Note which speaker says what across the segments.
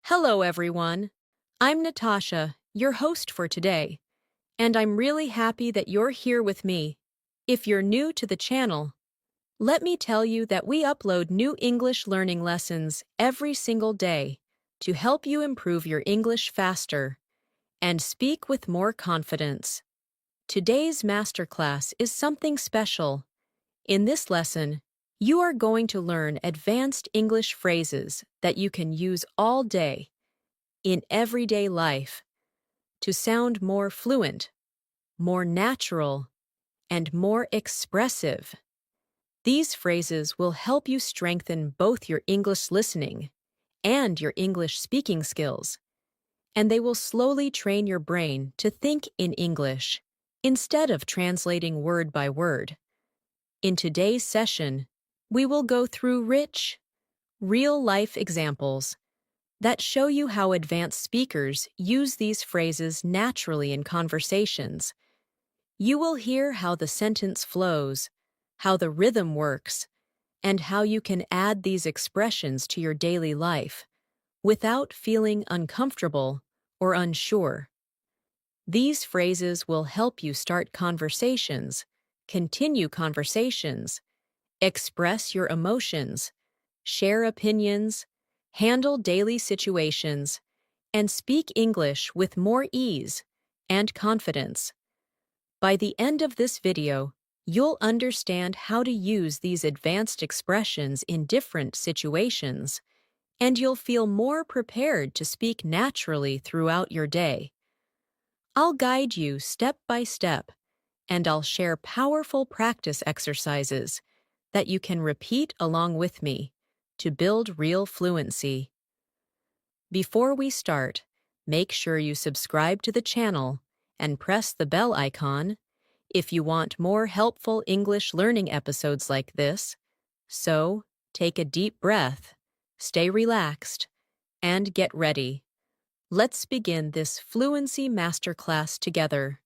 Speaker 1: Hello, everyone. I'm Natasha, your host for today, and I'm really happy that you're here with me. If you're new to the channel, let me tell you that we upload new English learning lessons every single day to help you improve your English faster and speak with more confidence. Today's masterclass is something special. In this lesson, you are going to learn advanced English phrases that you can use all day in everyday life to sound more fluent, more natural, and more expressive. These phrases will help you strengthen both your English listening and your English speaking skills, and they will slowly train your brain to think in English instead of translating word by word. In today's session, we will go through rich, real-life examples that show you how advanced speakers use these phrases naturally in conversations. You will hear how the sentence flows, how the rhythm works, and how you can add these expressions to your daily life without feeling uncomfortable or unsure. These phrases will help you start conversations, continue conversations, express your emotions, share opinions, handle daily situations, and speak English with more ease and confidence. By the end of this video, you'll understand how to use these advanced expressions in different situations, and you'll feel more prepared to speak naturally throughout your day. I'll guide you step by step, and I'll share powerful practice exercises that you can repeat along with me to build real fluency. Before we start, make sure you subscribe to the channel and press the bell icon if you want more helpful English learning episodes like this. So, take a deep breath, stay relaxed, and get ready. Let's begin this fluency masterclass together.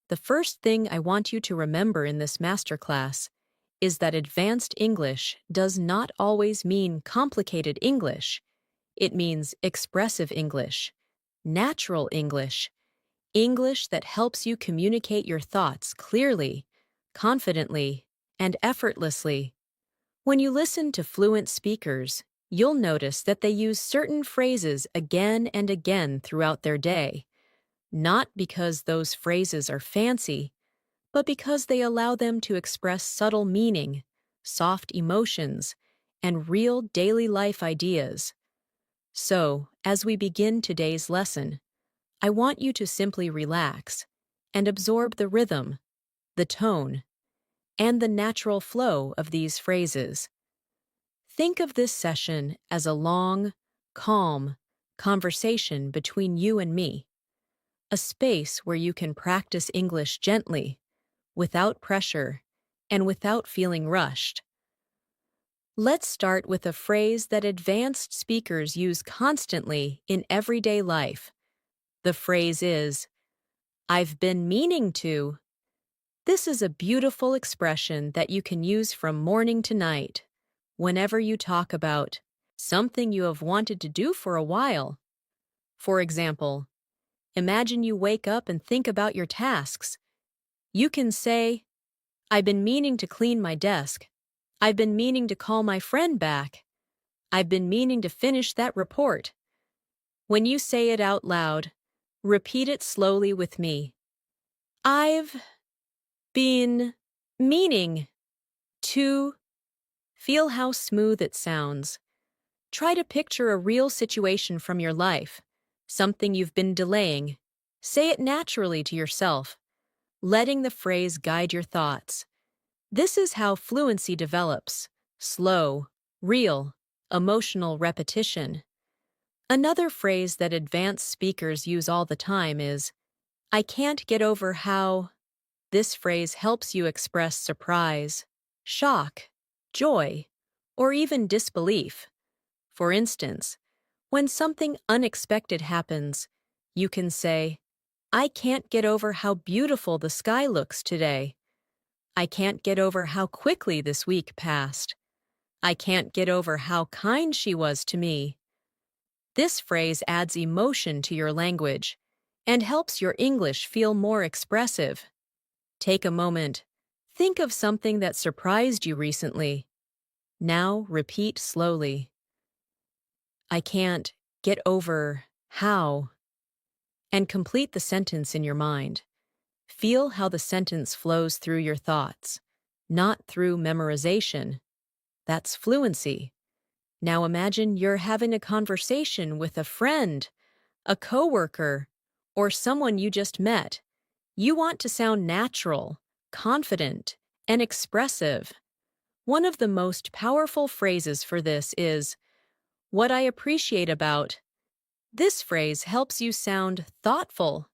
Speaker 1: The first thing I want you to remember in this masterclass is that advanced English does not always mean complicated English. It means expressive English, natural English, English that helps you communicate your thoughts clearly, confidently, and effortlessly. When you listen to fluent speakers, you'll notice that they use certain phrases again and again throughout their day, not because those phrases are fancy, but because they allow them to express subtle meaning, soft emotions, and real daily life ideas. So, as we begin today's lesson, I want you to simply relax and absorb the rhythm, the tone, and the natural flow of these phrases. Think of this session as a long, calm conversation between you and me, a space where you can practice English gently, without pressure, and without feeling rushed. Let's start with a phrase that advanced speakers use constantly in everyday life. The phrase is, "I've been meaning to." This is a beautiful expression that you can use from morning to night, whenever you talk about something you have wanted to do for a while. For example, imagine you wake up and think about your tasks. You can say, "I've been meaning to clean my desk. I've been meaning to call my friend back. I've been meaning to finish that report." When you say it out loud, repeat it slowly with me. I've been meaning to. Feel how smooth it sounds. Try to picture a real situation from your life, something you've been delaying. Say it naturally to yourself, letting the phrase guide your thoughts. This is how fluency develops: slow, real, emotional repetition. Another phrase that advanced speakers use all the time is, "I can't get over how." This phrase helps you express surprise, shock, joy, or even disbelief. For instance, when something unexpected happens, you can say, "I can't get over how beautiful the sky looks today." "I can't get over how quickly this week passed." "I can't get over how kind she was to me." This phrase adds emotion to your language and helps your English feel more expressive. Take a moment. Think of something that surprised you recently. Now repeat slowly. I can't get over how, and complete the sentence in your mind. Feel how the sentence flows through your thoughts, not through memorization. That's fluency. Now imagine you're having a conversation with a friend, a coworker, or someone you just met. You want to sound natural, confident, and expressive. One of the most powerful phrases for this is, "What I appreciate about." This phrase helps you sound thoughtful,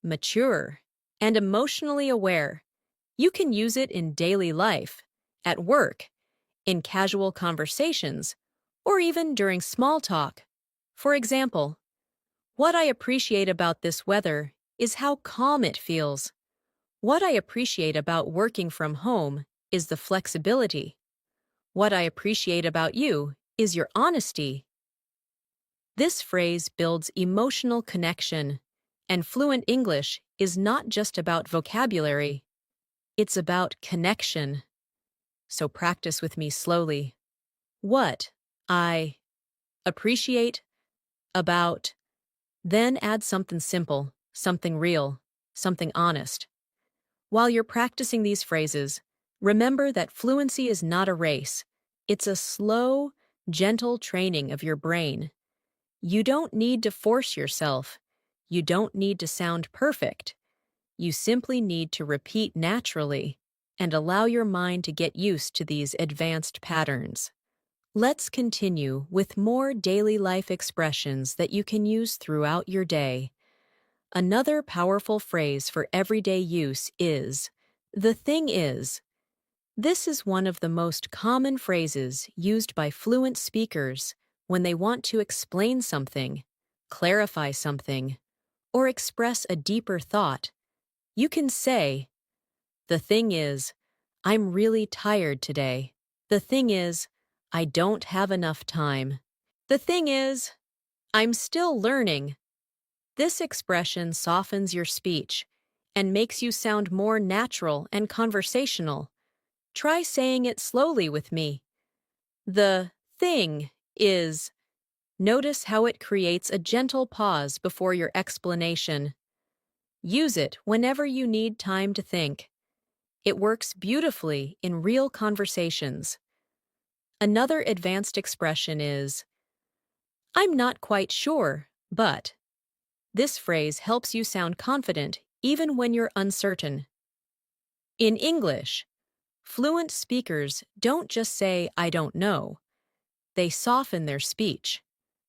Speaker 1: mature, and emotionally aware. You can use it in daily life, at work, in casual conversations, or even during small talk. For example, what I appreciate about this weather is how calm it feels. What I appreciate about working from home is the flexibility. What I appreciate about you is your honesty. This phrase builds emotional connection, and fluent English is not just about vocabulary, it's about connection. So practice with me slowly. What I appreciate about, then add something simple, something real, something honest. While you're practicing these phrases, remember that fluency is not a race. It's a slow, gentle training of your brain. You don't need to force yourself. You don't need to sound perfect. You simply need to repeat naturally and allow your mind to get used to these advanced patterns. Let's continue with more daily life expressions that you can use throughout your day. Another powerful phrase for everyday use is, "the thing is." This is one of the most common phrases used by fluent speakers when they want to explain something, clarify something, or express a deeper thought. You can say, "The thing is, I'm really tired today." "The thing is, I don't have enough time." "The thing is, I'm still learning." This expression softens your speech and makes you sound more natural and conversational. Try saying it slowly with me. The thing is. Notice how it creates a gentle pause before your explanation. Use it whenever you need time to think. It works beautifully in real conversations. Another advanced expression is, "I'm not quite sure, but." This phrase helps you sound confident even when you're uncertain. In English, fluent speakers don't just say, "I don't know." They soften their speech.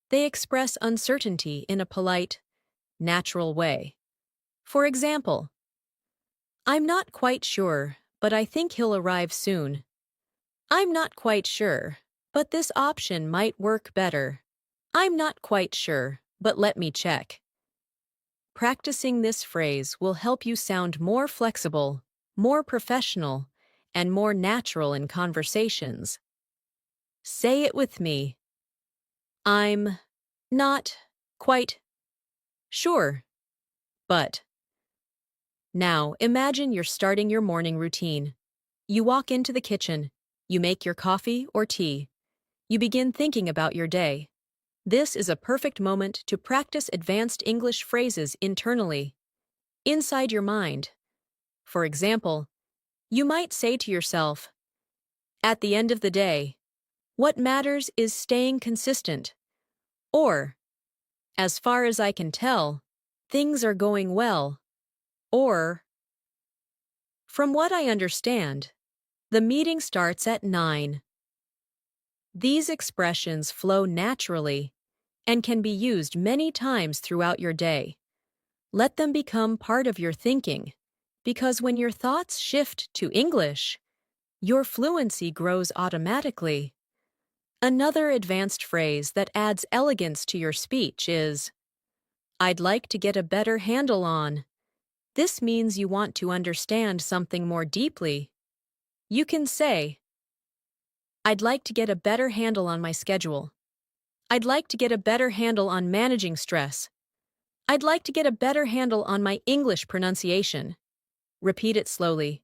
Speaker 1: They express uncertainty in a polite, natural way. For example, "I'm not quite sure, but I think he'll arrive soon." "I'm not quite sure, but this option might work better." "I'm not quite sure, but let me check." Practicing this phrase will help you sound more flexible, more professional, and more natural in conversations. Say it with me. I'm not quite sure, but. Now, imagine you're starting your morning routine. You walk into the kitchen. You make your coffee or tea. You begin thinking about your day. This is a perfect moment to practice advanced English phrases internally, inside your mind. For example, you might say to yourself, "At the end of the day, what matters is staying consistent." Or, "As far as I can tell, things are going well." Or, "From what I understand, the meeting starts at 9. These expressions flow naturally and can be used many times throughout your day. Let them become part of your thinking, because when your thoughts shift to English, your fluency grows automatically. Another advanced phrase that adds elegance to your speech is, "I'd like to get a better handle on." This means you want to understand something more deeply. You can say, "I'd like to get a better handle on my schedule." I'd like to get a better handle on managing stress. I'd like to get a better handle on my English pronunciation. Repeat it slowly.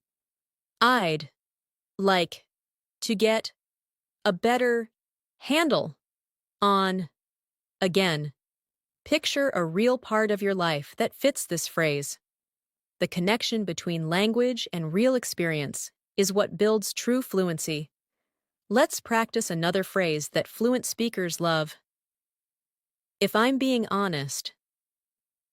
Speaker 1: I'd like to get a better handle on. Again, picture a real part of your life that fits this phrase. The connection between language and real experience is what builds true fluency. Let's practice another phrase that fluent speakers love. If I'm being honest.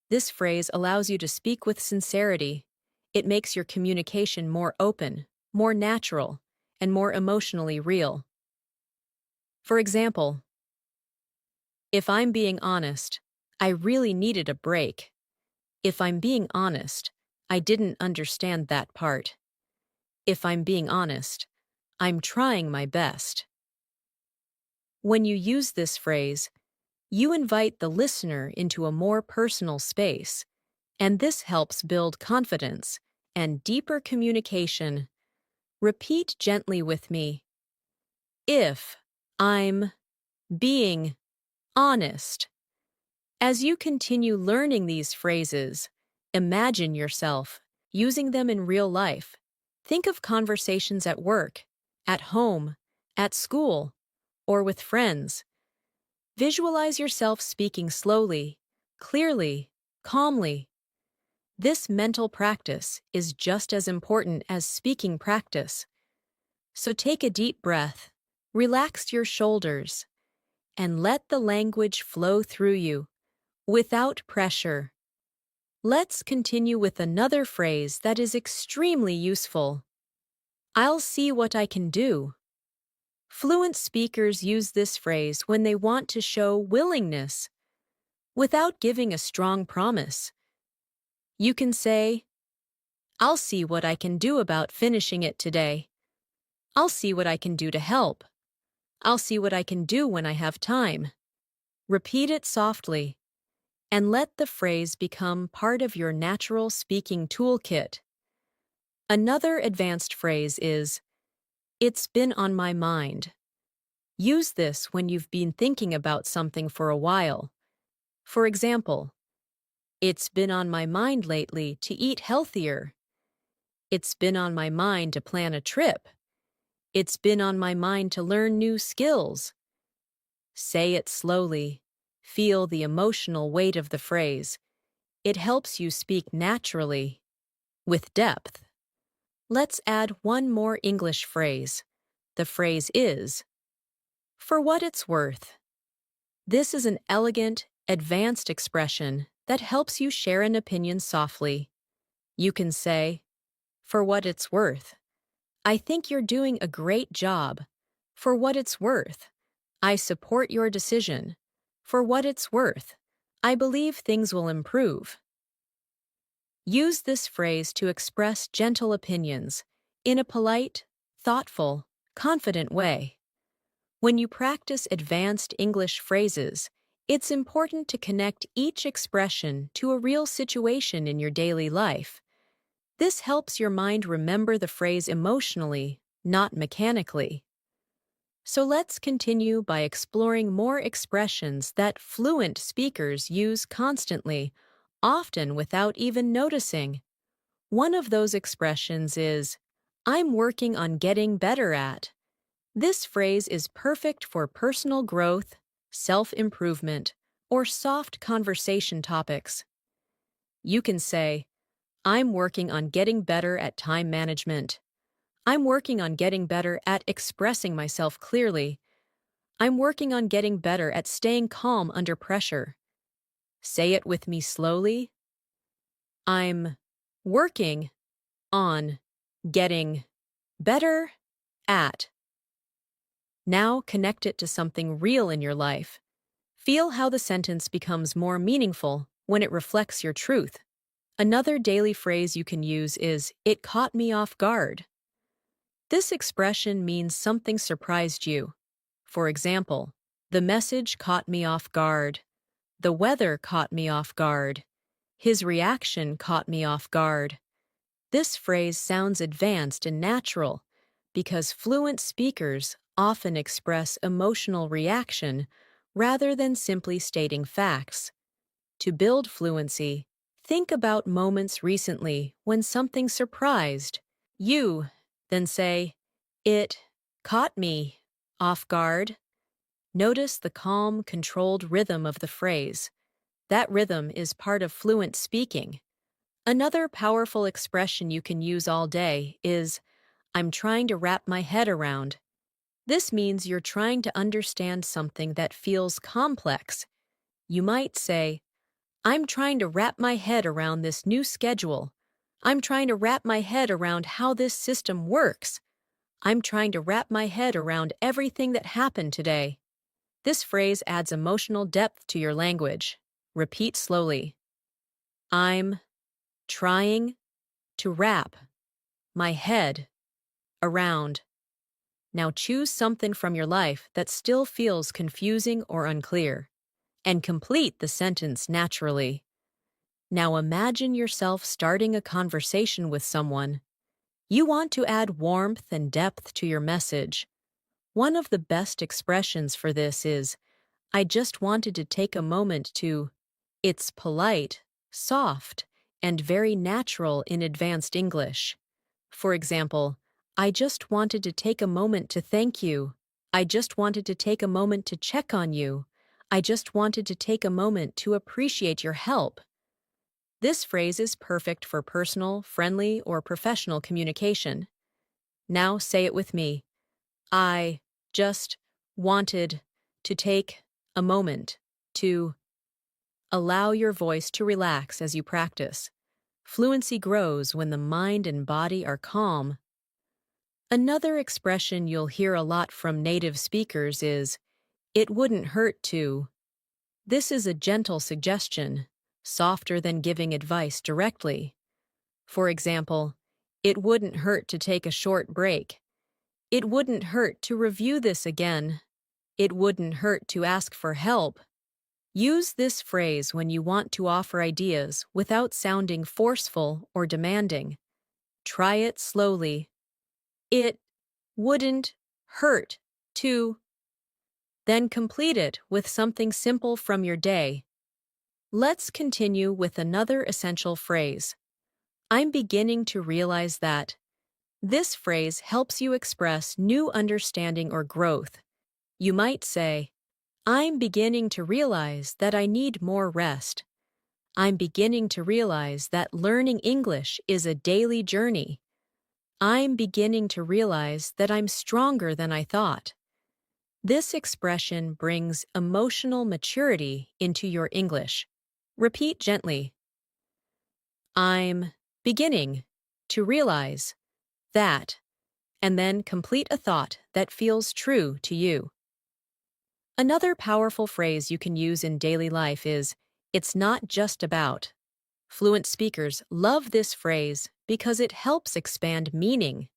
Speaker 1: This phrase allows you to speak with sincerity. It makes your communication more open, more natural, and more emotionally real. For example, if I'm being honest, I really needed a break. If I'm being honest, I didn't understand that part. If I'm being honest, I'm trying my best. When you use this phrase, you invite the listener into a more personal space, and this helps build confidence and deeper communication. Repeat gently with me. If I'm being honest. As you continue learning these phrases, imagine yourself using them in real life. Think of conversations at work, at home, at school, or with friends. Visualize yourself speaking slowly, clearly, calmly. This mental practice is just as important as speaking practice. So take a deep breath, relax your shoulders, and let the language flow through you, without pressure. Let's continue with another phrase that is extremely useful. I'll see what I can do. Fluent speakers use this phrase when they want to show willingness, without giving a strong promise. You can say, I'll see what I can do about finishing it today. I'll see what I can do to help. I'll see what I can do when I have time. Repeat it softly, and let the phrase become part of your natural speaking toolkit. Another advanced phrase is, it's been on my mind. Use this when you've been thinking about something for a while. For example, it's been on my mind lately to eat healthier. It's been on my mind to plan a trip. It's been on my mind to learn new skills. Say it slowly. Feel the emotional weight of the phrase. It helps you speak naturally, with depth. Let's add one more English phrase. The phrase is, for what it's worth. This is an elegant, advanced expression that helps you share an opinion softly. You can say, for what it's worth. I think you're doing a great job. For what it's worth. I support your decision. For what it's worth. I believe things will improve. Use this phrase to express gentle opinions in a polite, thoughtful, confident way. When you practice advanced English phrases, it's important to connect each expression to a real situation in your daily life. This helps your mind remember the phrase emotionally, not mechanically. So let's continue by exploring more expressions that fluent speakers use constantly, often without even noticing. One of those expressions is, I'm working on getting better at. This phrase is perfect for personal growth, self-improvement, or soft conversation topics. You can say, I'm working on getting better at time management. I'm working on getting better at expressing myself clearly. I'm working on getting better at staying calm under pressure. Say it with me slowly. I'm working on getting better at. Now connect it to something real in your life. Feel how the sentence becomes more meaningful when it reflects your truth. Another daily phrase you can use is, it caught me off guard. This expression means something surprised you. For example, the message caught me off guard. The weather caught me off guard. His reaction caught me off guard. This phrase sounds advanced and natural because fluent speakers often express emotional reaction rather than simply stating facts. To build fluency, think about moments recently when something surprised you, then say, "It caught me off guard." Notice the calm, controlled rhythm of the phrase. That rhythm is part of fluent speaking. Another powerful expression you can use all day is, "I'm trying to wrap my head around." This means you're trying to understand something that feels complex. You might say, "I'm trying to wrap my head around this new schedule. I'm trying to wrap my head around how this system works. I'm trying to wrap my head around everything that happened today." This phrase adds emotional depth to your language. Repeat slowly. I'm trying to wrap my head around. Now choose something from your life that still feels confusing or unclear, and complete the sentence naturally. Now imagine yourself starting a conversation with someone. You want to add warmth and depth to your message. One of the best expressions for this is, "I just wanted to take a moment to." It's polite, soft, and very natural in advanced English. For example, "I just wanted to take a moment to thank you." "I just wanted to take a moment to check on you." "I just wanted to take a moment to appreciate your help." This phrase is perfect for personal, friendly, or professional communication. Now say it with me. I just wanted to take a moment to. Allow your voice to relax as you practice. Fluency grows when the mind and body are calm. Another expression you'll hear a lot from native speakers is, "It wouldn't hurt to." This is a gentle suggestion, softer than giving advice directly. For example, "It wouldn't hurt to take a short break." "It wouldn't hurt to review this again." "It wouldn't hurt to ask for help." Use this phrase when you want to offer ideas without sounding forceful or demanding. Try it slowly. It wouldn't hurt to. Then complete it with something simple from your day. Let's continue with another essential phrase. I'm beginning to realize that. This phrase helps you express new understanding or growth. You might say, "I'm beginning to realize that I need more rest." "I'm beginning to realize that learning English is a daily journey." "I'm beginning to realize that I'm stronger than I thought." This expression brings emotional maturity into your English. Repeat gently. I'm beginning to realize that, and then complete a thought that feels true to you. Another powerful phrase you can use in daily life is, "It's not just about." Fluent speakers love this phrase because it helps expand meaning.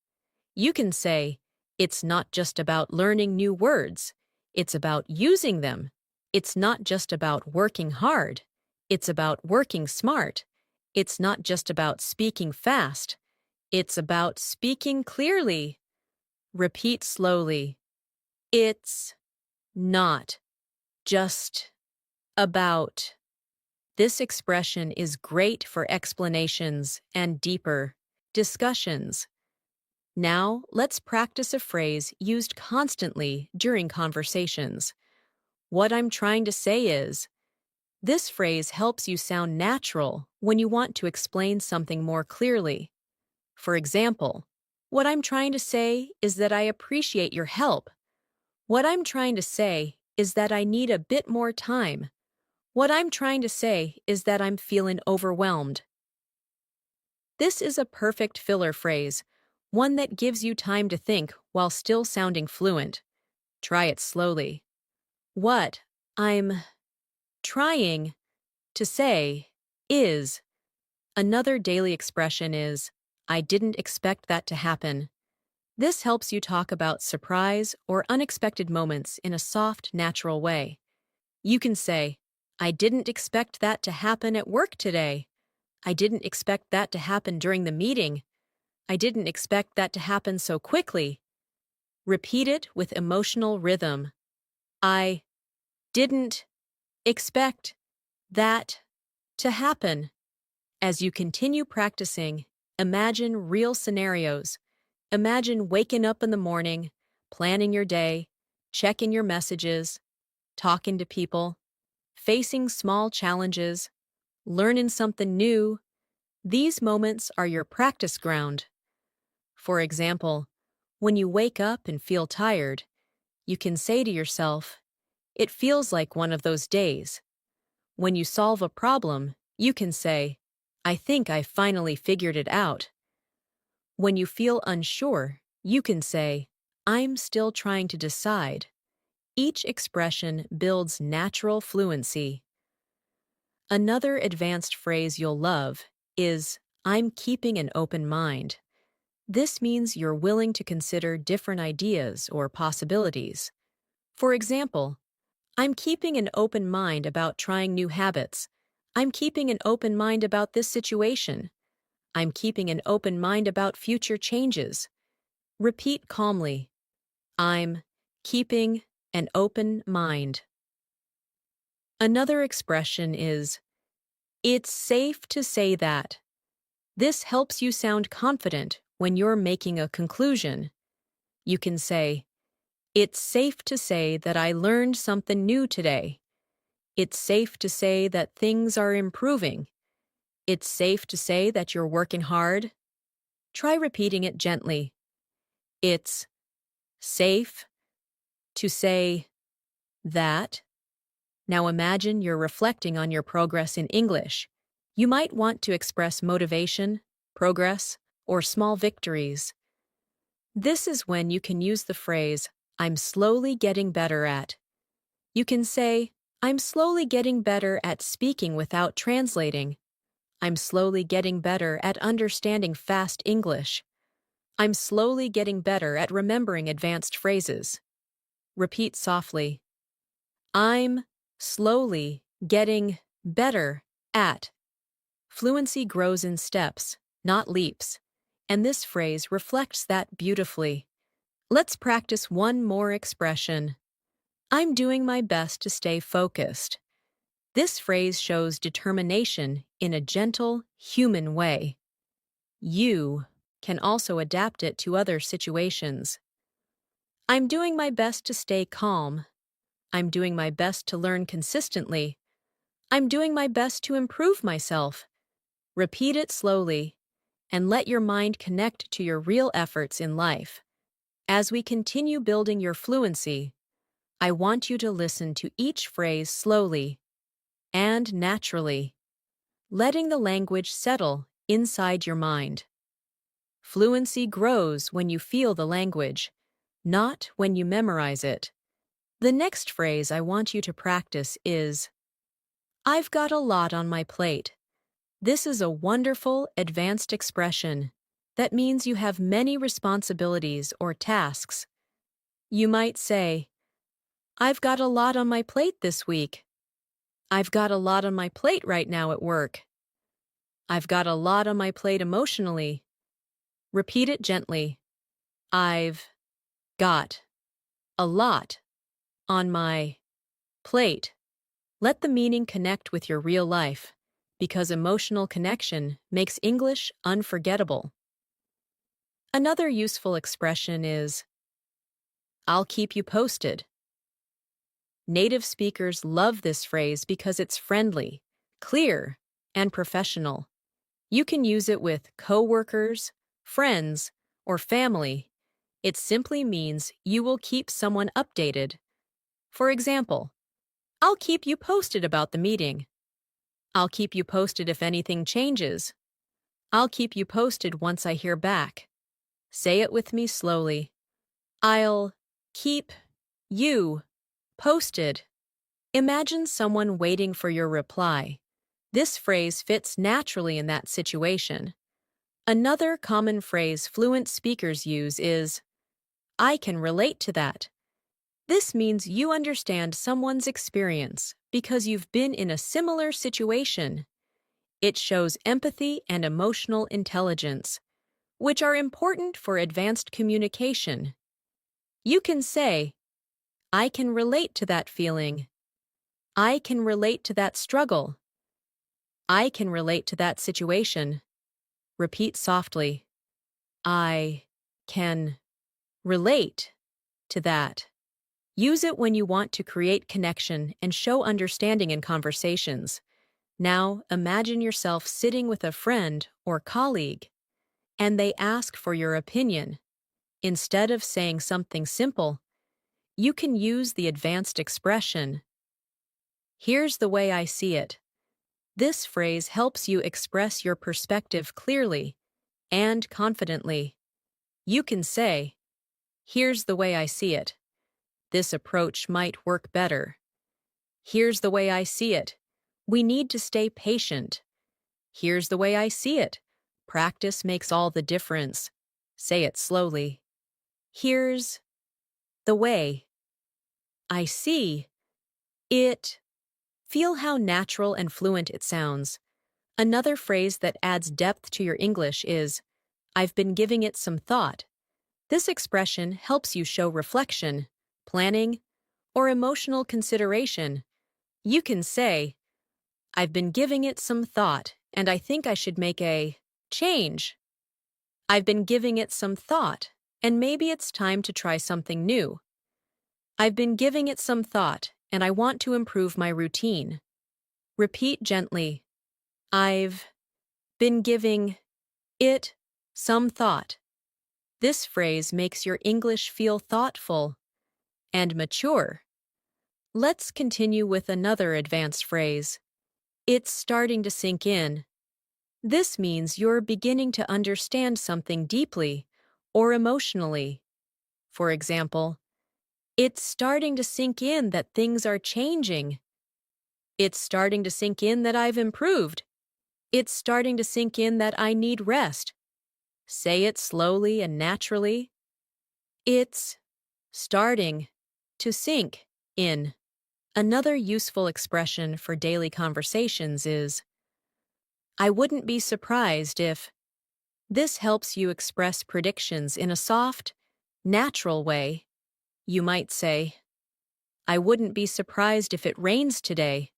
Speaker 1: You can say, "It's not just about learning new words. It's about using them." "It's not just about working hard. It's about working smart." "It's not just about speaking fast. It's about speaking clearly." Repeat slowly. It's not just about. This expression is great for explanations and deeper discussions. Now, let's practice a phrase used constantly during conversations. What I'm trying to say is, this phrase helps you sound natural when you want to explain something more clearly. For example, what I'm trying to say is that I appreciate your help. What I'm trying to say is that I need a bit more time. What I'm trying to say is that I'm feeling overwhelmed. This is a perfect filler phrase, one that gives you time to think while still sounding fluent. Try it slowly. What I'm trying to say is. Another daily expression is, "I didn't expect that to happen." This helps you talk about surprise or unexpected moments in a soft, natural way. You can say, "I didn't expect that to happen at work today." "I didn't expect that to happen during the meeting." "I didn't expect that to happen so quickly." Repeat it with emotional rhythm. I didn't expect that to happen. As you continue practicing, imagine real scenarios. Imagine waking up in the morning, planning your day, checking your messages, talking to people, facing small challenges, learning something new. These moments are your practice ground. For example, when you wake up and feel tired, you can say to yourself, "It feels like one of those days." When you solve a problem, you can say, "I think I finally figured it out." When you feel unsure, you can say, "I'm still trying to decide." Each expression builds natural fluency. Another advanced phrase you'll love is, "I'm keeping an open mind." This means you're willing to consider different ideas or possibilities. For example, "I'm keeping an open mind about trying new habits." "I'm keeping an open mind about this situation." "I'm keeping an open mind about future changes." Repeat calmly, "I'm keeping an open mind." Another expression is, "It's safe to say that." This helps you sound confident when you're making a conclusion. You can say, "It's safe to say that I learned something new today." "It's safe to say that things are improving." "It's safe to say that you're working hard." Try repeating it gently. It's safe to say that. Now imagine you're reflecting on your progress in English. You might want to express motivation, progress, or small victories. This is when you can use the phrase, "I'm slowly getting better at." You can say, "I'm slowly getting better at speaking without translating." "I'm slowly getting better at understanding fast English." "I'm slowly getting better at remembering advanced phrases." Repeat softly. "I'm slowly getting better at." Fluency grows in steps, not leaps, and this phrase reflects that beautifully. Let's practice one more expression. "I'm doing my best to stay focused." This phrase shows determination in a gentle, human way. You can also adapt it to other situations. "I'm doing my best to stay calm." "I'm doing my best to learn consistently." "I'm doing my best to improve myself." Repeat it slowly and let your mind connect to your real efforts in life. As we continue building your fluency, I want you to listen to each phrase slowly and naturally, letting the language settle inside your mind. Fluency grows when you feel the language, not when you memorize it. The next phrase I want you to practice is, "I've got a lot on my plate." This is a wonderful, advanced expression that means you have many responsibilities or tasks. You might say, "I've got a lot on my plate this week." "I've got a lot on my plate right now at work." "I've got a lot on my plate emotionally." Repeat it gently. "I've got a lot on my plate." Let the meaning connect with your real life, because emotional connection makes English unforgettable. Another useful expression is, "I'll keep you posted." Native speakers love this phrase because it's friendly, clear, and professional. You can use it with coworkers, friends, or family. It simply means you will keep someone updated. For example, "I'll keep you posted about the meeting." "I'll keep you posted if anything changes." "I'll keep you posted once I hear back." Say it with me slowly. "I'll keep you posted." Imagine someone waiting for your reply. This phrase fits naturally in that situation. Another common phrase fluent speakers use is, "I can relate to that." This means you understand someone's experience because you've been in a similar situation. It shows empathy and emotional intelligence, which are important for advanced communication. You can say, "I can relate to that feeling." I can relate to that struggle. I can relate to that situation. Repeat softly. I can relate to that. Use it when you want to create connection and show understanding in conversations. Now, imagine yourself sitting with a friend or colleague, and they ask for your opinion. Instead of saying something simple, you can use the advanced expression, "Here's the way I see it." This phrase helps you express your perspective clearly and confidently. You can say, "Here's the way I see it. This approach might work better." "Here's the way I see it. We need to stay patient." "Here's the way I see it. Practice makes all the difference." Say it slowly. Here's the way I see it. Feel how natural and fluent it sounds. Another phrase that adds depth to your English is, "I've been giving it some thought." This expression helps you show reflection, planning, or emotional consideration. You can say, "I've been giving it some thought, and I think I should make a change." "I've been giving it some thought, and maybe it's time to try something new." "I've been giving it some thought, and I want to improve my routine." Repeat gently. I've been giving it some thought. This phrase makes your English feel thoughtful and mature. Let's continue with another advanced phrase. It's starting to sink in. This means you're beginning to understand something deeply or emotionally. For example, it's starting to sink in that things are changing. It's starting to sink in that I've improved. It's starting to sink in that I need rest. Say it slowly and naturally. It's starting to sink in. Another useful expression for daily conversations is, "I wouldn't be surprised if." This helps you express predictions in a soft, natural way. You might say, "I wouldn't be surprised if it rains today."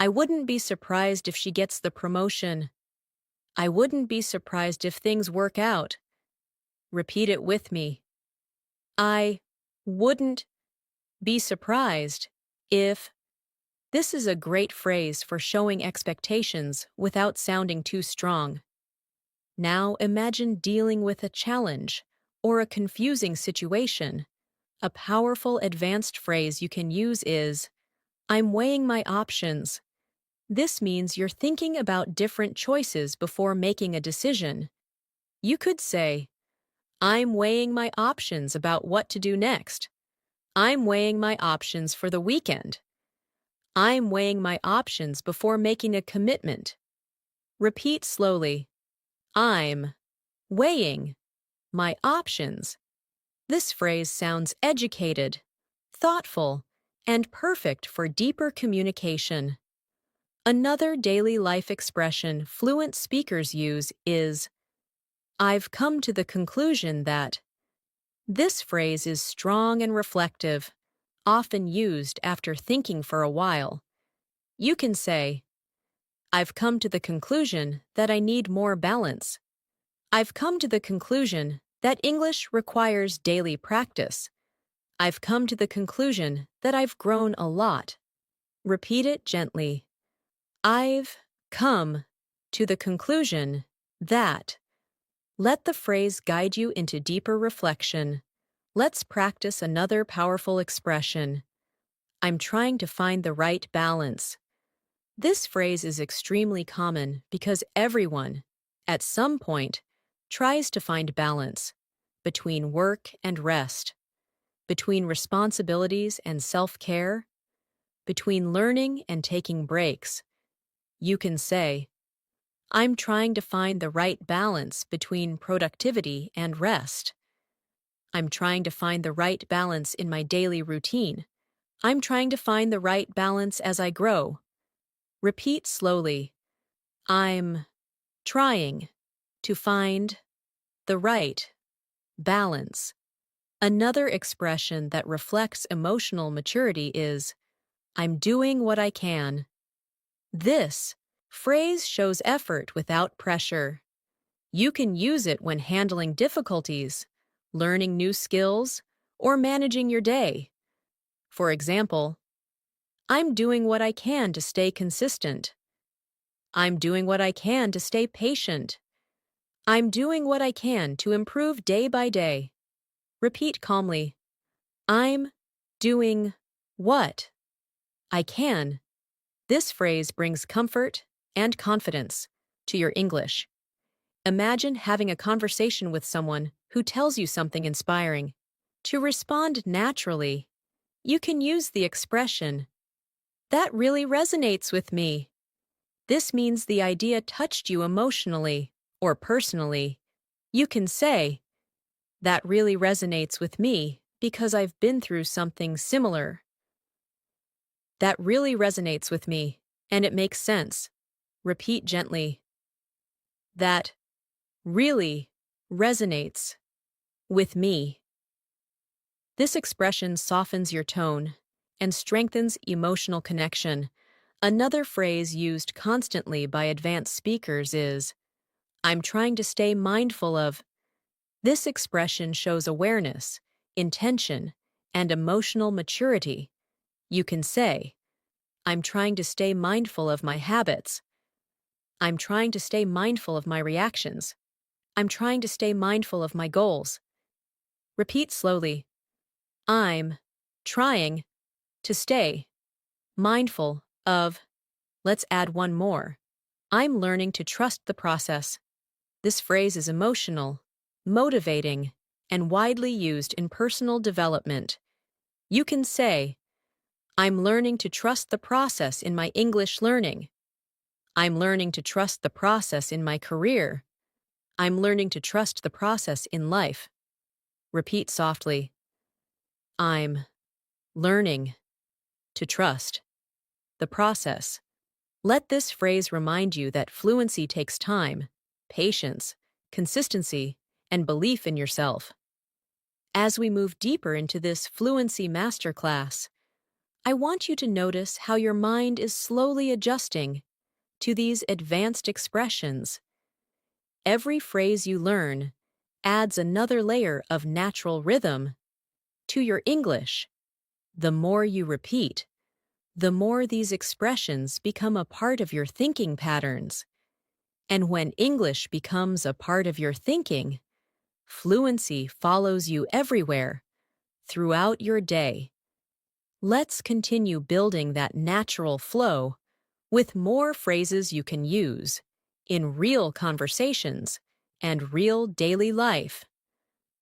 Speaker 1: "I wouldn't be surprised if she gets the promotion." "I wouldn't be surprised if things work out." Repeat it with me. I wouldn't be surprised if. This is a great phrase for showing expectations without sounding too strong. Now imagine dealing with a challenge or a confusing situation. A powerful advanced phrase you can use is, "I'm weighing my options." This means you're thinking about different choices before making a decision. You could say, "I'm weighing my options about what to do next." "I'm weighing my options for the weekend." "I'm weighing my options before making a commitment." Repeat slowly. I'm weighing my options. This phrase sounds educated, thoughtful, and perfect for deeper communication. Another daily life expression fluent speakers use is, "I've come to the conclusion that." This phrase is strong and reflective, often used after thinking for a while. You can say, "I've come to the conclusion that I need more balance." "I've come to the conclusion that English requires daily practice." "I've come to the conclusion that I've grown a lot." Repeat it gently. I've come to the conclusion that. Let the phrase guide you into deeper reflection. Let's practice another powerful expression. I'm trying to find the right balance. This phrase is extremely common because everyone, at some point, tries to find balance between work and rest, between responsibilities and self-care, between learning and taking breaks. You can say, "I'm trying to find the right balance between productivity and rest." "I'm trying to find the right balance in my daily routine." "I'm trying to find the right balance as I grow." Repeat slowly. I'm trying to find the right balance. Another expression that reflects emotional maturity is, I'm doing what I can. This phrase shows effort without pressure. You can use it when handling difficulties, learning new skills, or managing your day. For example, I'm doing what I can to stay consistent. I'm doing what I can to stay patient. I'm doing what I can to improve day by day. Repeat calmly. I'm doing what I can. This phrase brings comfort and confidence to your English. Imagine having a conversation with someone who tells you something inspiring. To respond naturally, you can use the expression, "That really resonates with me." This means the idea touched you emotionally or personally. You can say, "That really resonates with me because I've been through something similar." That really resonates with me, and it makes sense. Repeat gently. That really resonates with me. This expression softens your tone and strengthens emotional connection. Another phrase used constantly by advanced speakers is, "I'm trying to stay mindful of." This expression shows awareness, intention, and emotional maturity. You can say, "I'm trying to stay mindful of my habits." "I'm trying to stay mindful of my reactions." "I'm trying to stay mindful of my goals." Repeat slowly. I'm trying to stay mindful of. Let's add one more. I'm learning to trust the process. This phrase is emotional, motivating, and widely used in personal development. You can say, "I'm learning to trust the process in my English learning." "I'm learning to trust the process in my career." "I'm learning to trust the process in life." Repeat softly. I'm learning to trust the process. Let this phrase remind you that fluency takes time, patience, consistency, and belief in yourself. As we move deeper into this fluency masterclass, I want you to notice how your mind is slowly adjusting to these advanced expressions. Every phrase you learn adds another layer of natural rhythm to your English. The more you repeat, the more these expressions become a part of your thinking patterns. And when English becomes a part of your thinking, fluency follows you everywhere, throughout your day. Let's continue building that natural flow with more phrases you can use in real conversations and real daily life.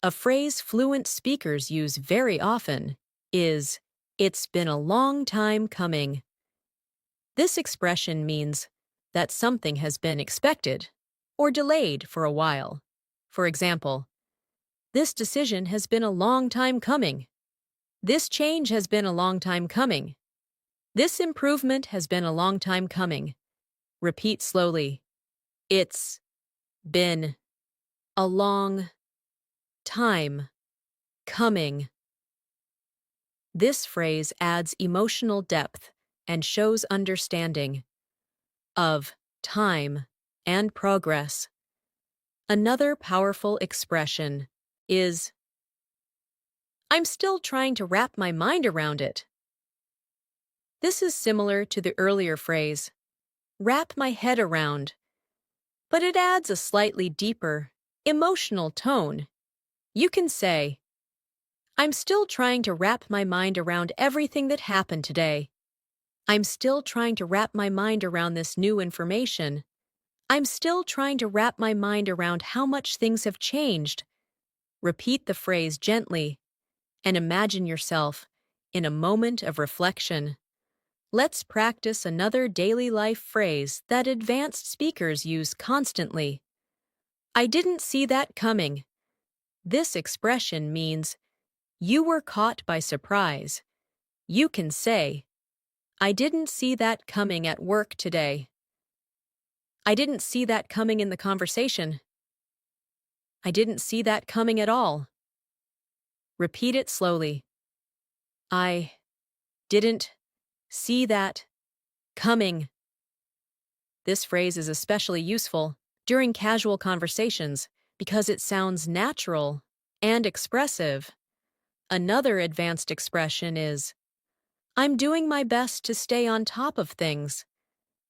Speaker 1: A phrase fluent speakers use very often is, "It's been a long time coming." This expression means that something has been expected or delayed for a while. For example, "This decision has been a long time coming." "This change has been a long time coming." "This improvement has been a long time coming." Repeat slowly. It's been a long time coming. This phrase adds emotional depth and shows understanding of time and progress. Another powerful expression is, "I'm still trying to wrap my mind around it." This is similar to the earlier phrase, "wrap my head around," but it adds a slightly deeper, emotional tone. You can say, "I'm still trying to wrap my mind around everything that happened today." "I'm still trying to wrap my mind around this new information." "I'm still trying to wrap my mind around how much things have changed." Repeat the phrase gently and imagine yourself in a moment of reflection. Let's practice another daily life phrase that advanced speakers use constantly. I didn't see that coming. This expression means you were caught by surprise. You can say, "I didn't see that coming at work today." "I didn't see that coming in the conversation." "I didn't see that coming at all." Repeat it slowly. I didn't see that coming. This phrase is especially useful during casual conversations because it sounds natural and expressive. Another advanced expression is, I'm doing my best to stay on top of things.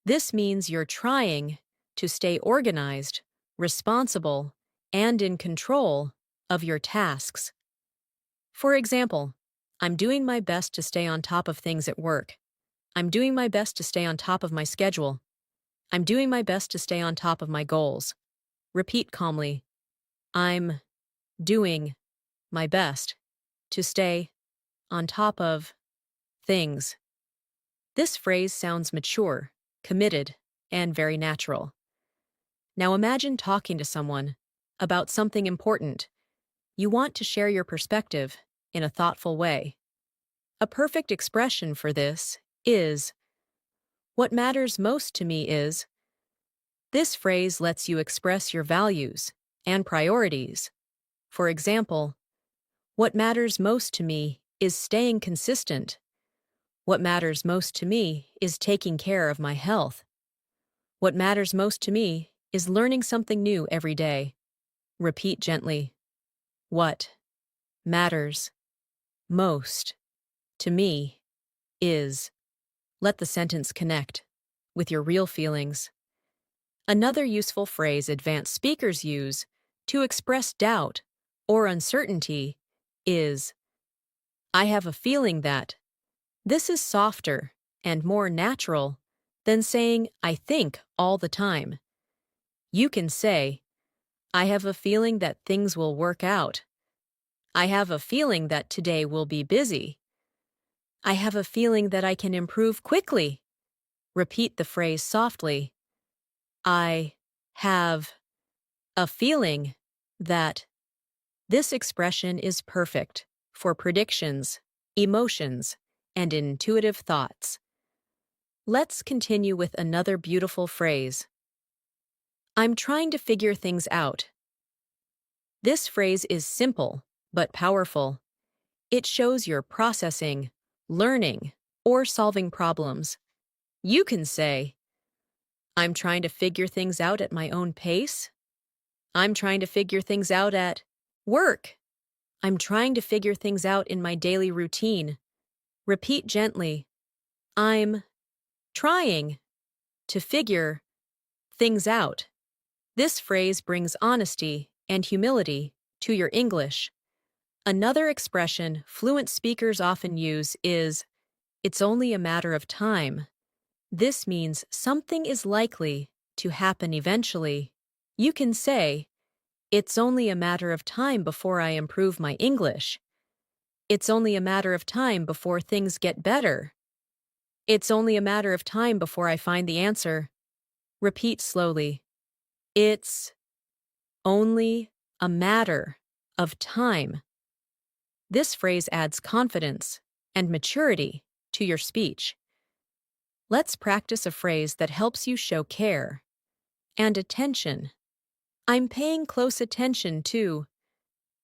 Speaker 1: This means you're trying to stay organized, responsible, and in control of your tasks. For example, I'm doing my best to stay on top of things at work. I'm doing my best to stay on top of my schedule. I'm doing my best to stay on top of my goals. Repeat calmly. I'm doing my best to stay on top of things. This phrase sounds mature, committed, and very natural. Now imagine talking to someone about something important. You want to share your perspective in a thoughtful way. A perfect expression for this is, what matters most to me is. This phrase lets you express your values and priorities. For example, what matters most to me is staying consistent. What matters most to me is taking care of my health. What matters most to me is learning something new every day. Repeat gently. What matters most to me is. Let the sentence connect with your real feelings. Another useful phrase advanced speakers use to express doubt or uncertainty is, I have a feeling that. This is softer and more natural than saying, I think all the time. You can say, I have a feeling that things will work out. I have a feeling that today will be busy. I have a feeling that I can improve quickly. Repeat the phrase softly. I have a feeling that. This expression is perfect for predictions, emotions, and intuitive thoughts. Let's continue with another beautiful phrase. I'm trying to figure things out. This phrase is simple but powerful. It shows you're processing, learning, or solving problems. You can say, I'm trying to figure things out at my own pace. I'm trying to figure things out at work. I'm trying to figure things out in my daily routine. Repeat gently. I'm trying to figure things out. This phrase brings honesty and humility to your English. Another expression fluent speakers often use is, it's only a matter of time. This means something is likely to happen eventually. You can say, it's only a matter of time before I improve my English. It's only a matter of time before things get better. It's only a matter of time before I find the answer. Repeat slowly. It's only a matter of time. This phrase adds confidence and maturity to your speech. Let's practice a phrase that helps you show care and attention. I'm paying close attention to.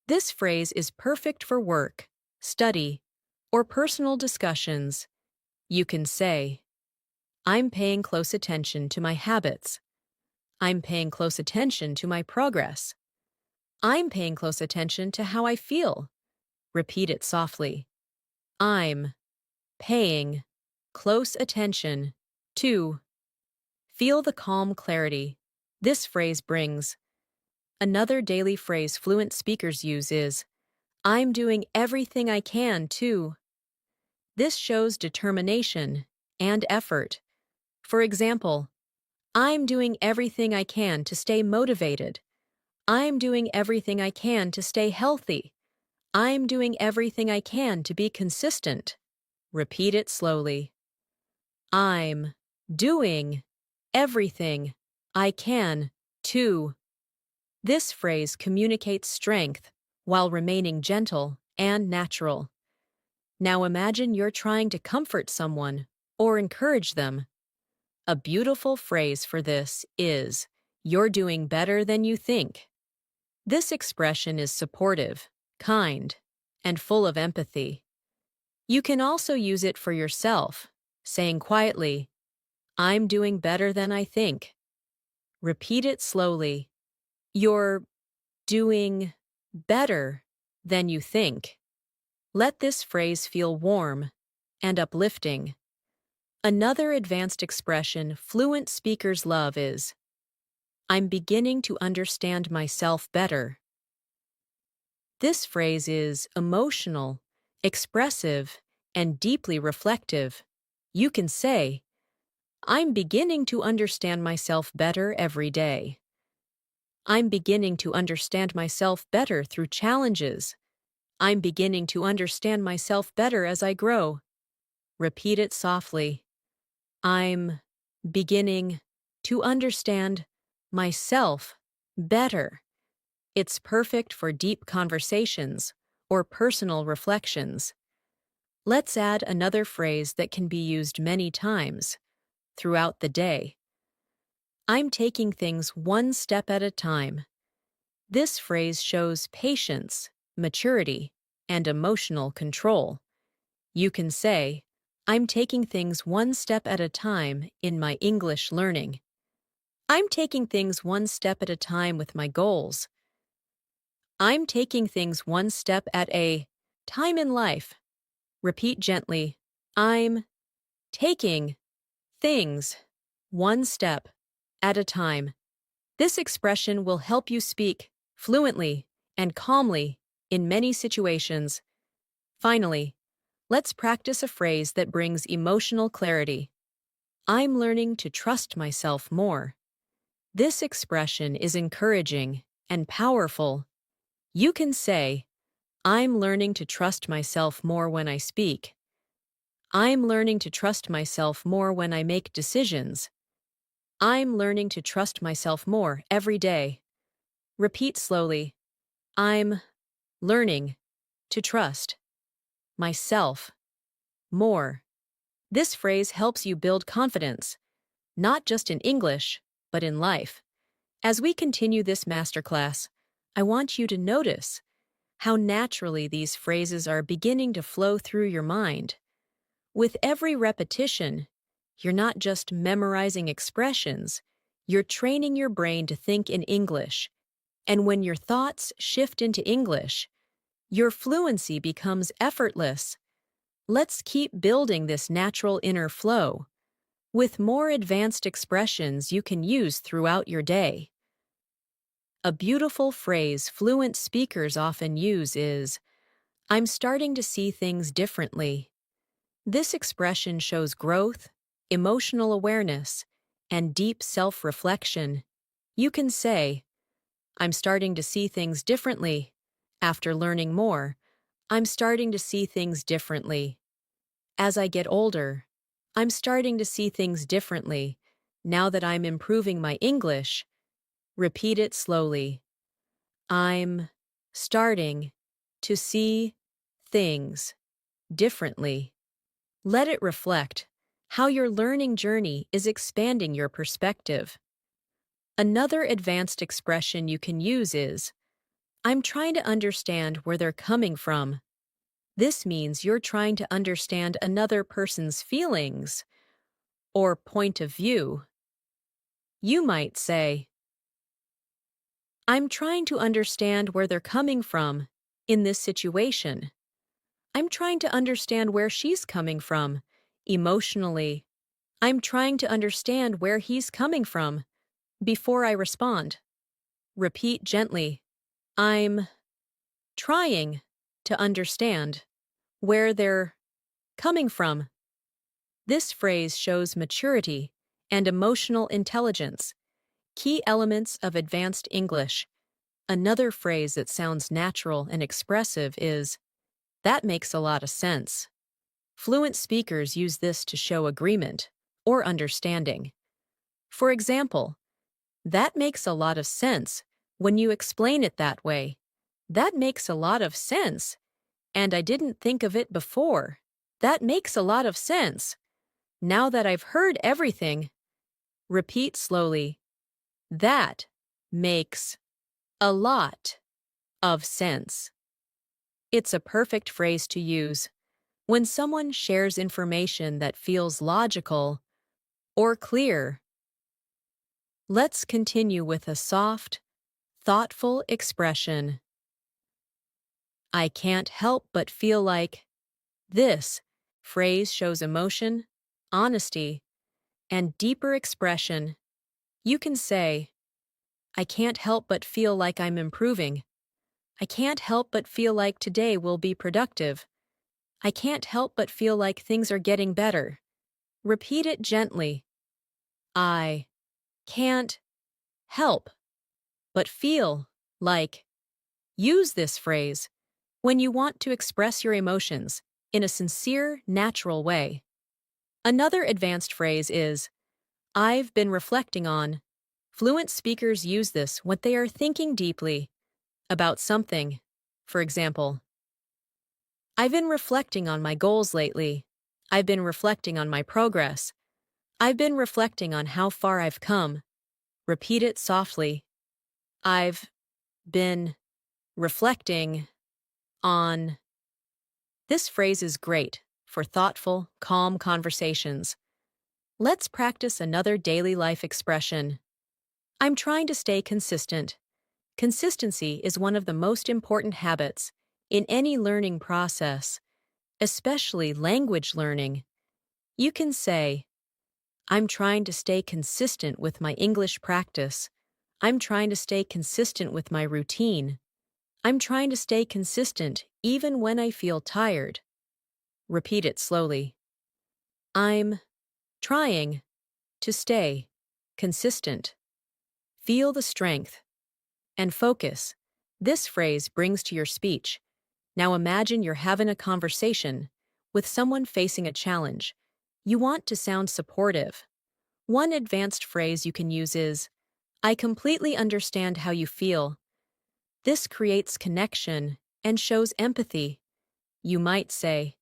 Speaker 1: This phrase is perfect for work, study, or personal discussions. You can say, I'm paying close attention to my habits. I'm paying close attention to my progress. I'm paying close attention to how I feel. Repeat it softly. I'm paying close attention to. Feel the calm clarity this phrase brings. Another daily phrase fluent speakers use is, I'm doing everything I can to. This shows determination and effort. For example, I'm doing everything I can to stay motivated. I'm doing everything I can to stay healthy. I'm doing everything I can to be consistent. Repeat it slowly. I'm doing everything I can to. This phrase communicates strength while remaining gentle and natural. Now imagine you're trying to comfort someone or encourage them. A beautiful phrase for this is, you're doing better than you think. This expression is supportive, kind, and full of empathy. You can also use it for yourself. saying quietly, I'm doing better than I think. Repeat it slowly. You're doing better than you think. Let this phrase feel warm and uplifting. Another advanced expression fluent speakers love is, I'm beginning to understand myself better. This phrase is emotional, expressive, and deeply reflective. You can say, I'm beginning to understand myself better every day. I'm beginning to understand myself better through challenges. I'm beginning to understand myself better as I grow. Repeat it softly. I'm beginning to understand myself better. It's perfect for deep conversations or personal reflections. Let's add another phrase that can be used many times throughout the day. I'm taking things one step at a time. This phrase shows patience, maturity, and emotional control. You can say, I'm taking things one step at a time in my English learning. I'm taking things one step at a time with my goals. I'm taking things one step at a time in life. Repeat gently. I'm taking things one step at a time. This expression will help you speak fluently and calmly in many situations. Finally, let's practice a phrase that brings emotional clarity. I'm learning to trust myself more. This expression is encouraging and powerful. You can say, I'm learning to trust myself more when I speak. I'm learning to trust myself more when I make decisions. I'm learning to trust myself more every day. Repeat slowly. I'm learning to trust myself more. This phrase helps you build confidence, not just in English, but in life. As we continue this masterclass, I want you to notice how naturally these phrases are beginning to flow through your mind. With every repetition, you're not just memorizing expressions, you're training your brain to think in English. And when your thoughts shift into English, your fluency becomes effortless. Let's keep building this natural inner flow with more advanced expressions you can use throughout your day. A beautiful phrase fluent speakers often use is, I'm starting to see things differently. This expression shows growth, emotional awareness, and deep self-reflection. You can say, I'm starting to see things differently. After learning more, I'm starting to see things differently. As I get older, I'm starting to see things differently. Now that I'm improving my English, repeat it slowly. I'm starting to see things differently. Let it reflect how your learning journey is expanding your perspective. Another advanced expression you can use is, I'm trying to understand where they're coming from. This means you're trying to understand another person's feelings or point of view. You might say, I'm trying to understand where they're coming from in this situation. I'm trying to understand where she's coming from emotionally. I'm trying to understand where he's coming from before I respond. Repeat gently. I'm trying to understand where they're coming from. This phrase shows maturity and emotional intelligence, key elements of advanced English. Another phrase that sounds natural and expressive is, that makes a lot of sense. Fluent speakers use this to show agreement or understanding. For example, that makes a lot of sense when you explain it that way. That makes a lot of sense, and I didn't think of it before. That makes a lot of sense. Now that I've heard everything, repeat slowly. That makes a lot of sense. It's a perfect phrase to use When someone shares information that feels logical or clear, let's continue with a soft, thoughtful expression. I can't help but feel like. This phrase shows emotion, honesty, and deeper expression. You can say, I can't help but feel like I'm improving. I can't help but feel like today will be productive. I can't help but feel like things are getting better. Repeat it gently. I can't help but feel like. Use this phrase when you want to express your emotions in a sincere, natural way. Another advanced phrase is, I've been reflecting on. Fluent speakers use this when they are thinking deeply about something. For example, I've been reflecting on my goals lately. I've been reflecting on my progress. I've been reflecting on how far I've come. Repeat it softly. I've been reflecting on. This phrase is great for thoughtful, calm conversations. Let's practice another daily life expression. I'm trying to stay consistent. Consistency is one of the most important habits in any learning process, especially language learning. You can say, I'm trying to stay consistent with my English practice. I'm trying to stay consistent with my routine. I'm trying to stay consistent even when I feel tired. Repeat it slowly. I'm trying to stay consistent. Feel the strength and focus this phrase brings to your speech. Now imagine you're having a conversation with someone facing a challenge. You want to sound supportive. One advanced phrase you can use is, I completely understand how you feel. This creates connection and shows empathy. You might say,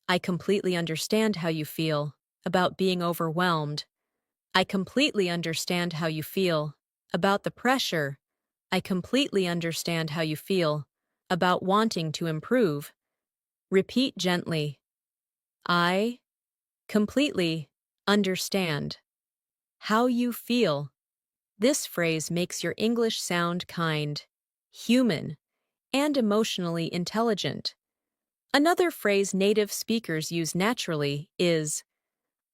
Speaker 1: I completely understand how you feel about being overwhelmed. I completely understand how you feel about the pressure. I completely understand how you feel about wanting to improve. Repeat gently. I completely understand how you feel. This phrase makes your English sound kind, human, and emotionally intelligent. Another phrase native speakers use naturally is,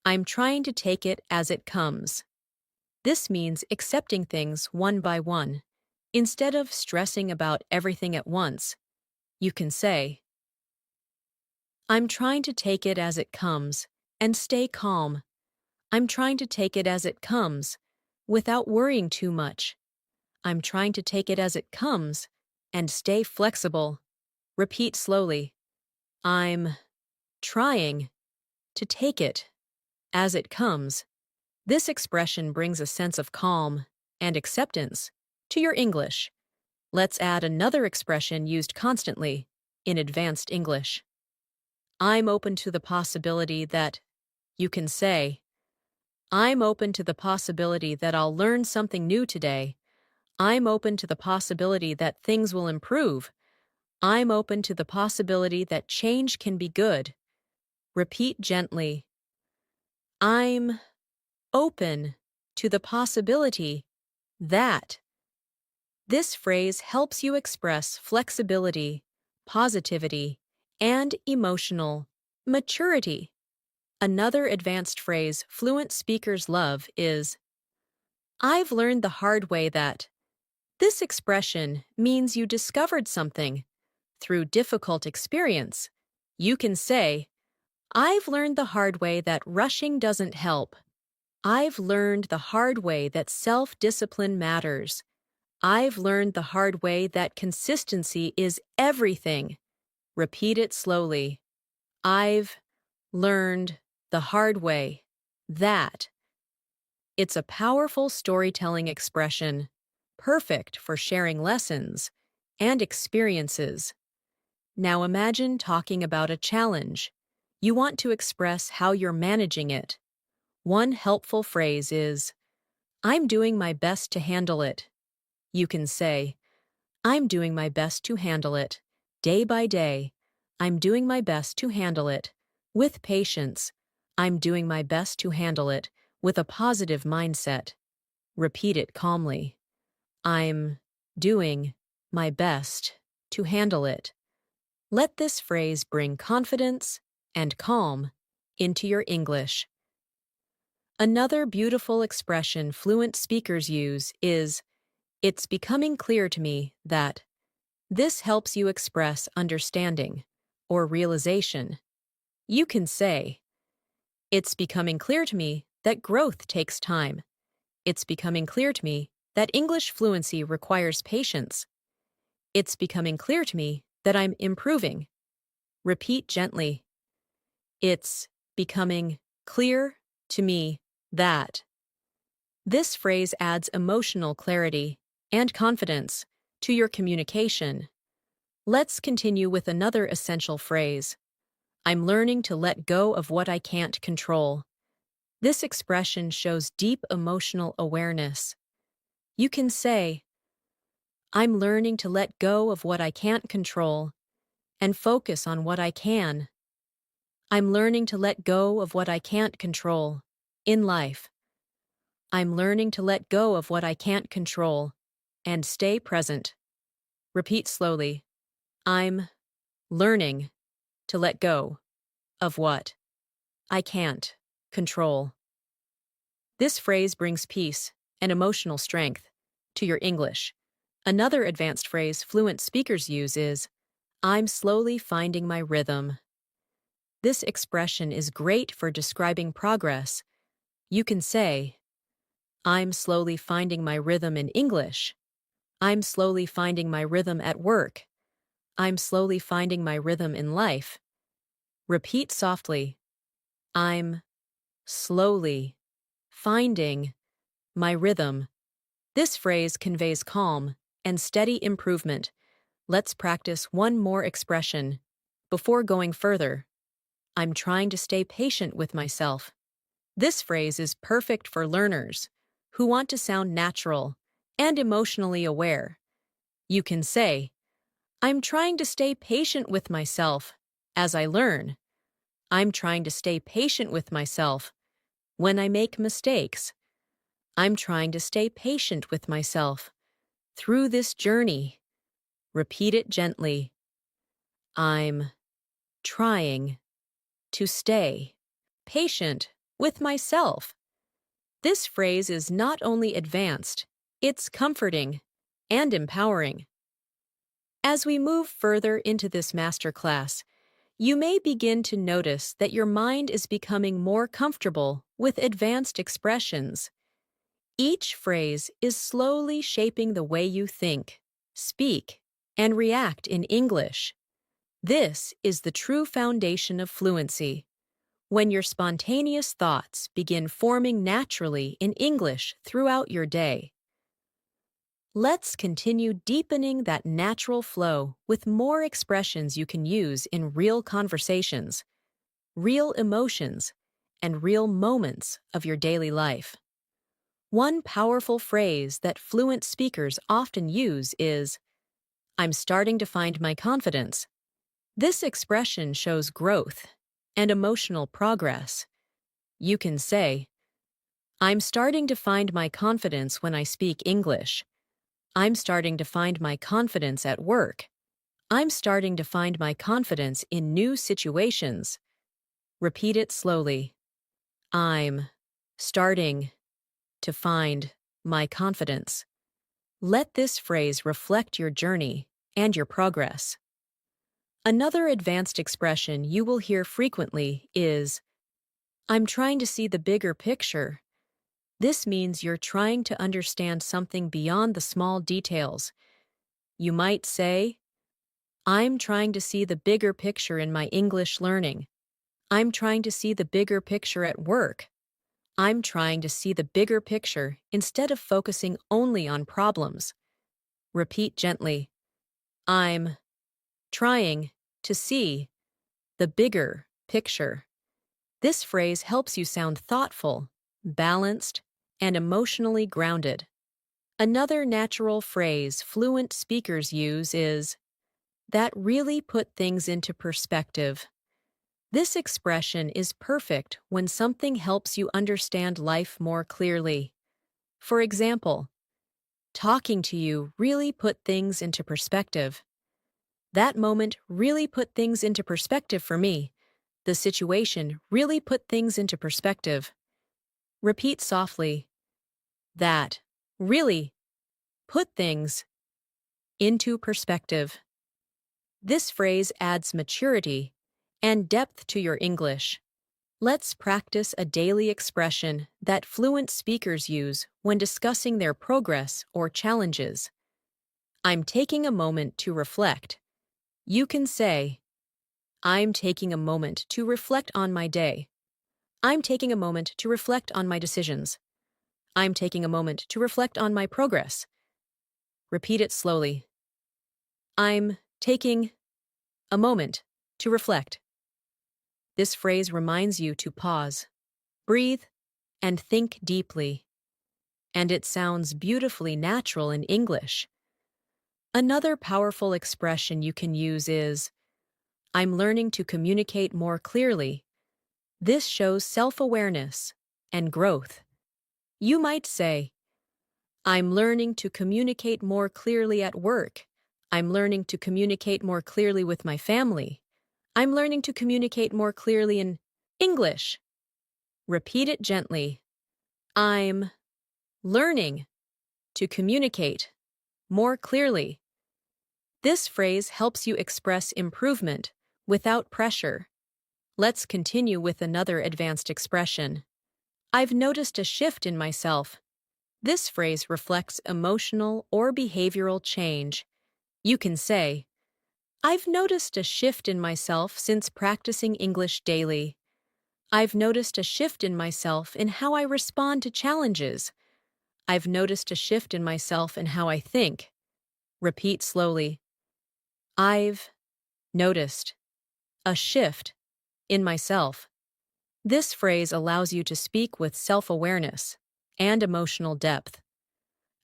Speaker 1: I'm trying to take it as it comes. This means accepting things one by one. Instead of stressing about everything at once, you can say, I'm trying to take it as it comes and stay calm. I'm trying to take it as it comes without worrying too much. I'm trying to take it as it comes and stay flexible. Repeat slowly. I'm trying to take it as it comes. This expression brings a sense of calm and acceptance to your English. Let's add another expression used constantly in advanced English. I'm open to the possibility that. You can say, I'm open to the possibility that I'll learn something new today. I'm open to the possibility that things will improve. I'm open to the possibility that change can be good. Repeat gently. I'm open to the possibility that. This phrase helps you express flexibility, positivity, and emotional maturity. Another advanced phrase fluent speakers love is, I've learned the hard way that. This expression means you discovered something through difficult experience. You can say, I've learned the hard way that rushing doesn't help. I've learned the hard way that self-discipline matters. I've learned the hard way that consistency is everything. Repeat it slowly. I've learned the hard way that. It's a powerful storytelling expression, perfect for sharing lessons and experiences. Now imagine talking about a challenge. You want to express how you're managing it. One helpful phrase is, I'm doing my best to handle it. You can say, I'm doing my best to handle it. Day by day, I'm doing my best to handle it. With patience, I'm doing my best to handle it with a positive mindset. Repeat it calmly. I'm doing my best to handle it. Let this phrase bring confidence and calm into your English. Another beautiful expression fluent speakers use is, "It's becoming clear to me that." This helps you express understanding or realization. You can say, "It's becoming clear to me that growth takes time. It's becoming clear to me that English fluency requires patience. It's becoming clear to me that I'm improving." Repeat gently. It's becoming clear to me that. This phrase adds emotional clarity and confidence to your communication. Let's continue with another essential phrase. I'm learning to let go of what I can't control. This expression shows deep emotional awareness. You can say, "I'm learning to let go of what I can't control and focus on what I can." I'm learning to let go of what I can't control in life. I'm learning to let go of what I can't control and stay present. Repeat slowly. I'm learning to let go of what I can't control. This phrase brings peace and emotional strength to your English. Another advanced phrase fluent speakers use is, "I'm slowly finding my rhythm." This expression is great for describing progress. You can say, "I'm slowly finding my rhythm in English." "I'm slowly finding my rhythm at work." "I'm slowly finding my rhythm in life." Repeat softly. I'm slowly finding my rhythm. This phrase conveys calm and steady improvement. Let's practice one more expression. Before going further, I'm trying to stay patient with myself. This phrase is perfect for learners who want to sound natural and emotionally aware. You can say, "I'm trying to stay patient with myself as I learn." "I'm trying to stay patient with myself when I make mistakes." "I'm trying to stay patient with myself through this journey." Repeat it gently. I'm trying to stay patient with myself. This phrase is not only advanced, it's comforting and empowering. As we move further into this masterclass, you may begin to notice that your mind is becoming more comfortable with advanced expressions. Each phrase is slowly shaping the way you think, speak, and react in English. This is the true foundation of fluency, when your spontaneous thoughts begin forming naturally in English throughout your day. Let's continue deepening that natural flow with more expressions you can use in real conversations, real emotions, and real moments of your daily life. One powerful phrase that fluent speakers often use is, "I'm starting to find my confidence." This expression shows growth and emotional progress. You can say, "I'm starting to find my confidence when I speak English." "I'm starting to find my confidence at work." "I'm starting to find my confidence in new situations." Repeat it slowly. I'm starting to find my confidence. Let this phrase reflect your journey and your progress. Another advanced expression you will hear frequently is, "I'm trying to see the bigger picture." This means you're trying to understand something beyond the small details. You might say, "I'm trying to see the bigger picture in my English learning." "I'm trying to see the bigger picture at work." "I'm trying to see the bigger picture instead of focusing only on problems." Repeat gently. I'm trying to see the bigger picture. This phrase helps you sound thoughtful, balanced, and emotionally grounded. Another natural phrase fluent speakers use is, "That really put things into perspective." This expression is perfect when something helps you understand life more clearly. For example, talking to you really put things into perspective. That moment really put things into perspective for me. The situation really put things into perspective. Repeat softly. That really put things into perspective. This phrase adds maturity and depth to your English. Let's practice a daily expression that fluent speakers use when discussing their progress or challenges. I'm taking a moment to reflect. You can say, I'm taking a moment to reflect on my day. I'm taking a moment to reflect on my decisions. I'm taking a moment to reflect on my progress. Repeat it slowly. I'm taking a moment to reflect. This phrase reminds you to pause, breathe, and think deeply. And it sounds beautifully natural in English. Another powerful expression you can use is, I'm learning to communicate more clearly. This shows self-awareness and growth. You might say, I'm learning to communicate more clearly at work. I'm learning to communicate more clearly with my family. I'm learning to communicate more clearly in English. Repeat it gently. I'm learning to communicate more clearly. This phrase helps you express improvement without pressure. Let's continue with another advanced expression. I've noticed a shift in myself. This phrase reflects emotional or behavioral change. You can say, I've noticed a shift in myself since practicing English daily. I've noticed a shift in myself in how I respond to challenges. I've noticed a shift in myself in how I think. Repeat slowly. I've noticed a shift in myself. This phrase allows you to speak with self-awareness and emotional depth.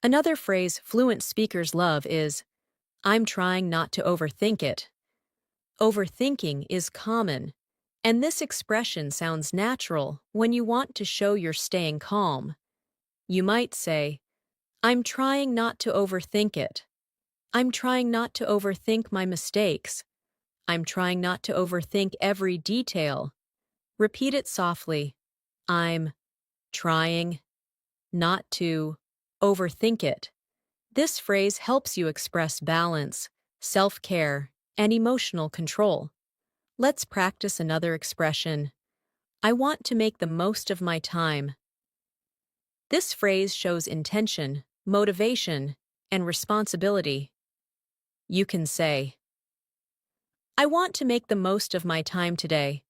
Speaker 1: Another phrase fluent speakers love is, I'm trying not to overthink it. Overthinking is common, and this expression sounds natural when you want to show you're staying calm. You might say, I'm trying not to overthink it. I'm trying not to overthink my mistakes. I'm trying not to overthink every detail. Repeat it softly. I'm trying not to overthink it. This phrase helps you express balance, self-care, and emotional control. Let's practice another expression. I want to make the most of my time. This phrase shows intention, motivation, and responsibility. You can say, I want to make the most of my time today.